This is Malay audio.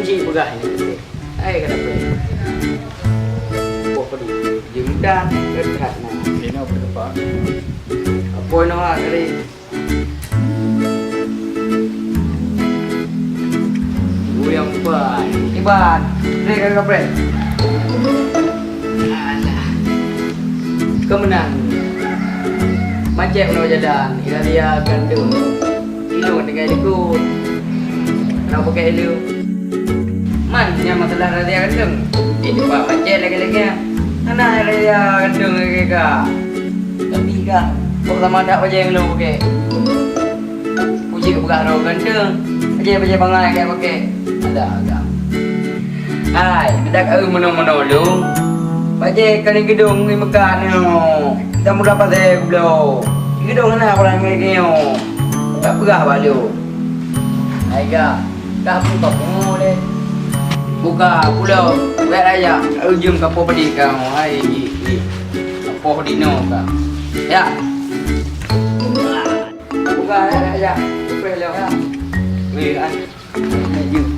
cik pegah ni. Ai kata apa? Apa di? Jemdan dekat nah. Ini apa depan? Apa no hari? Yang ban, iban, ni kan kapre. Alah, kemenang. Macam mana jalan? Dia gandum, ilu dengan ikut. Kenapa pakai ilu? Man, yang masalah dia gandum. Ini pak macam lagi-lagi. Anak dia gandum lagi kak. Tapi kak, kok sama tak macam yang lu pakai? Puji kebuka roh gandum. Macam bangai kayak pakai. Ada agak. Hai, kita kau menolong. Baca kali gedung ni makan ni. Kita mula pasal belum. Gedung mana orang ni yo. Tak perah balu. Hai ga. Dah buka boleh. Buka pulau. Buat aja. Ujung kapo padi kau. Hai. Kapo di no ka. Ya. Buka aja. Perlu ya. Wei an. Maju.